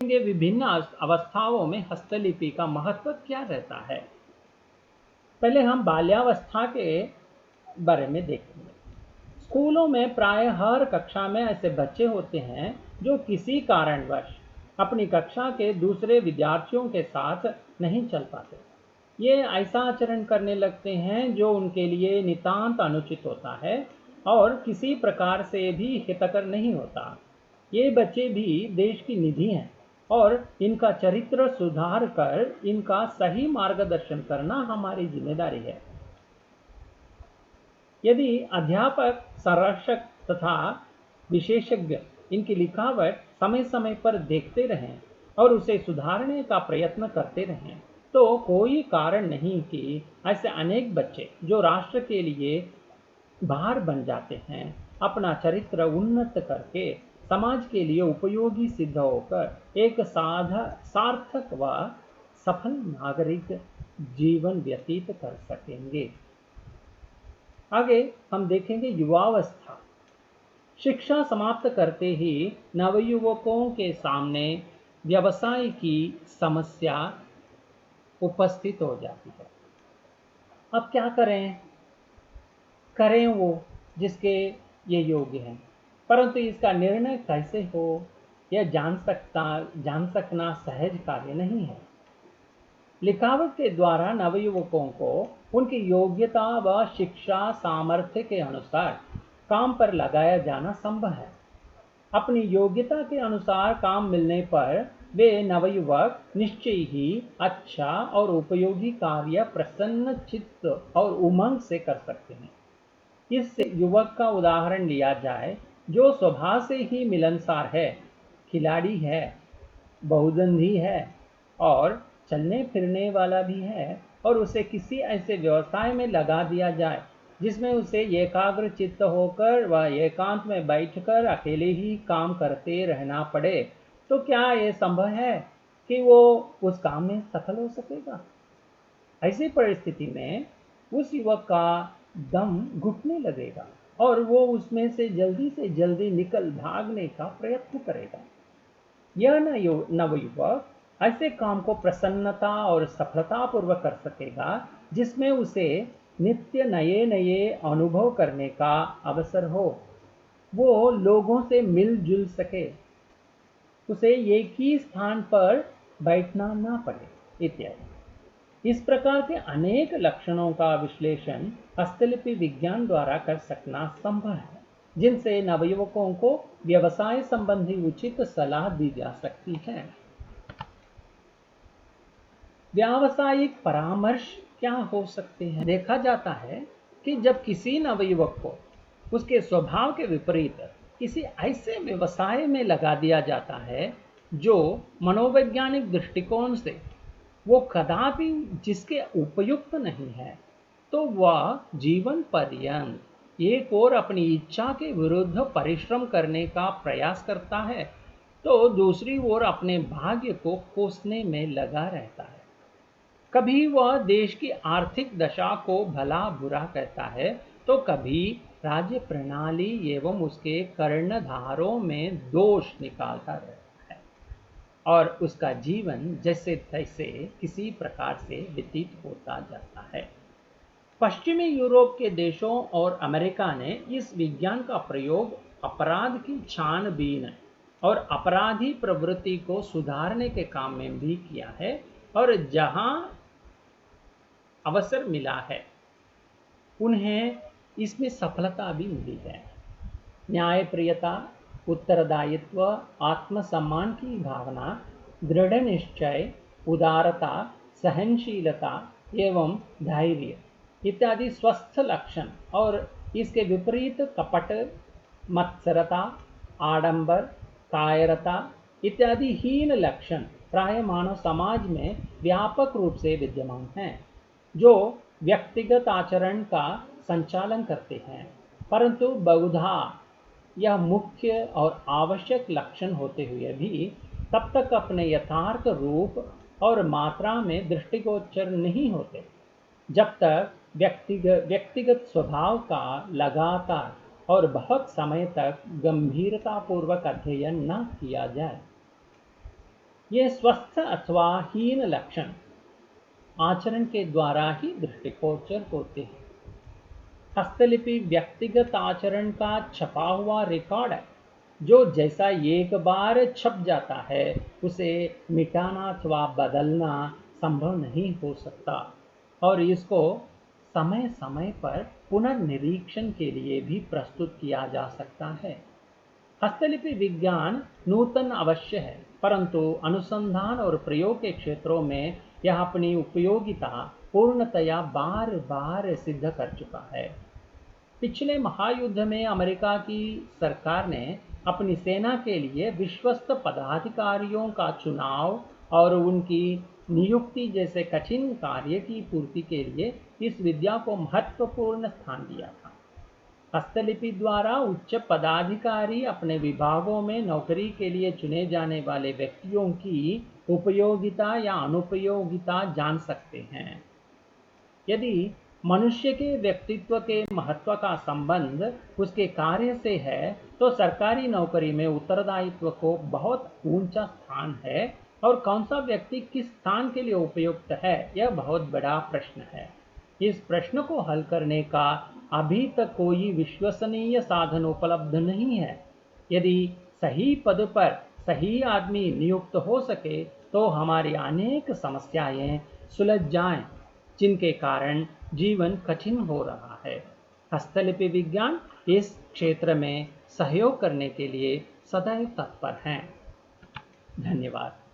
विभिन्न अवस्थाओं में हस्तलिपि का महत्व क्या रहता है। पहले हम बाल्यावस्था के बारे में देखेंगे। स्कूलों में प्राय हर कक्षा में ऐसे बच्चे होते हैं जो किसी कारणवश अपनी कक्षा के दूसरे विद्यार्थियों के साथ नहीं चल पाते। ये ऐसा आचरण करने लगते हैं जो उनके लिए नितांत अनुचित होता है और किसी प्रकार से भी हितकर नहीं होता। ये बच्चे भी देश की निधि हैं और इनका चरित्र सुधार कर इनका सही मार्गदर्शन करना हमारी जिम्मेदारी है। यदि अध्यापक, संरक्षक तथा विशेषज्ञ इनकी लिखावट समय समय पर देखते रहें और उसे सुधारने का प्रयत्न करते रहें, तो कोई कारण नहीं कि ऐसे अनेक बच्चे जो राष्ट्र के लिए भार बन जाते हैं, अपना चरित्र उन्नत करके समाज के लिए उपयोगी सिद्ध होकर एक सार्थक व सफल नागरिक जीवन व्यतीत कर सकेंगे। आगे हम देखेंगे युवावस्था। शिक्षा समाप्त करते ही नवयुवकों के सामने व्यवसाय की समस्या उपस्थित हो जाती है। अब क्या करें? करें वो जिसके ये योग्य हैं, परंतु इसका निर्णय कैसे हो यह जान सकना सहज कार्य नहीं है। लिखावट के द्वारा नवयुवकों को उनकी योग्यता व शिक्षा सामर्थ्य के अनुसार काम पर लगाया जाना संभव है। अपनी योग्यता के अनुसार काम मिलने पर वे नवयुवक निश्चय ही अच्छा और उपयोगी कार्य प्रसन्न चित्त और उमंग से कर सकते हैं। इस युवक का उदाहरण लिया जाए जो स्वभाव से ही मिलनसार है, खिलाड़ी है, बहुधंधी है और चलने फिरने वाला भी है, और उसे किसी ऐसे व्यवसाय में लगा दिया जाए जिसमें उसे एकाग्र चित्त होकर व एकांत में बैठकर अकेले ही काम करते रहना पड़े, तो क्या यह संभव है कि वो उस काम में सफल हो सकेगा? ऐसी परिस्थिति में उस युवक का दम घुटने लगेगा और वो उसमें से जल्दी निकल भागने का प्रयत्न करेगा। यह नवयुवक ऐसे काम को प्रसन्नता और सफलतापूर्वक कर सकेगा जिसमें उसे नित्य नए नए अनुभव करने का अवसर हो, वो लोगों से मिलजुल सके, उसे एक ही स्थान पर बैठना ना पड़े इत्यादि। इस प्रकार के अनेक लक्षणों का विश्लेषण हस्तलिपि विज्ञान द्वारा कर सकना संभव है, जिनसे नवयुवकों को व्यवसाय संबंधी उचित सलाह दी जा सकती है। व्यावसायिक परामर्श क्या हो सकते हैं? देखा जाता है कि जब किसी नवयुवक को उसके स्वभाव के विपरीत किसी ऐसे व्यवसाय में लगा दिया जाता है जो मनोवैज्ञानिक दृष्टिकोण से वो कदापि जिसके उपयुक्त नहीं है, तो वह जीवन पर्यंत एक और अपनी इच्छा के विरुद्ध परिश्रम करने का प्रयास करता है, तो दूसरी ओर अपने भाग्य को कोसने में लगा रहता है। कभी वह देश की आर्थिक दशा को भला बुरा कहता है, तो कभी राज्य प्रणाली एवं उसके कर्णधारों में दोष निकालता रहता है और उसका जीवन जैसे तैसे किसी प्रकार से व्यतीत होता जाता है। पश्चिमी यूरोप के देशों और अमेरिका ने इस विज्ञान का प्रयोग अपराध की छानबीन और अपराधी प्रवृत्ति को सुधारने के काम में भी किया है, और जहां अवसर मिला है उन्हें इसमें सफलता भी मिली है। न्यायप्रियता, उत्तरदायित्व, आत्मसम्मान की भावना, दृढ़ निश्चय, उदारता, सहनशीलता एवं धैर्य इत्यादि स्वस्थ लक्षण, और इसके विपरीत कपट, मत्सरता, आडंबर, कायरता इत्यादि हीन लक्षण प्राय मानव समाज में व्यापक रूप से विद्यमान हैं, जो व्यक्तिगत आचरण का संचालन करते हैं, परंतु बहुधा यह मुख्य और आवश्यक लक्षण होते हुए भी तब तक अपने यथार्थ रूप और मात्रा में दृष्टिगोचर नहीं होते जब तक व्यक्तिगत स्वभाव का लगातार और बहुत समय तक गंभीरतापूर्वक अध्ययन न किया जाए। ये स्वस्थ अथवा हीन लक्षण आचरण के द्वारा ही दृष्टिगोचर होते हैं। हस्तलिपि व्यक्तिगत आचरण का छपा हुआ रिकॉर्ड है, जो जैसा एक बार छप जाता है उसे मिटाना अथवा बदलना संभव नहीं हो सकता, और इसको समय समय पर पुनर्निरीक्षण के लिए भी प्रस्तुत किया जा सकता है। हस्तलिपि विज्ञान नूतन अवश्य है, परंतु अनुसंधान और प्रयोग के क्षेत्रों में यह अपनी उपयोगिता पूर्णतया बार बार सिद्ध कर चुका है। पिछले महायुद्ध में अमेरिका की सरकार ने अपनी सेना के लिए विश्वस्त पदाधिकारियों का चुनाव और उनकी नियुक्ति जैसे कठिन कार्य की पूर्ति के लिए इस विद्या को महत्वपूर्ण स्थान दिया था। हस्तलिपि द्वारा उच्च पदाधिकारी अपने विभागों में नौकरी के लिए चुने जाने वाले व्यक्तियों की उपयोगिता या अनुपयोगिता जान सकते हैं। यदि मनुष्य के व्यक्तित्व के महत्व का संबंध उसके कार्य से है, तो सरकारी नौकरी में उत्तरदायित्व को बहुत ऊंचा स्थान है, और कौन सा व्यक्ति किस स्थान के लिए उपयुक्त है यह बहुत बड़ा प्रश्न है। इस प्रश्न को हल करने का अभी तक कोई विश्वसनीय साधन उपलब्ध नहीं है। यदि सही पद पर सही आदमी नियुक्त हो सके तो हमारी अनेक समस्याएं सुलझ जाएं, जिनके कारण जीवन कठिन हो रहा है। हस्तलिपि विज्ञान इस क्षेत्र में सहयोग करने के लिए सदैव तत्पर हैं। धन्यवाद।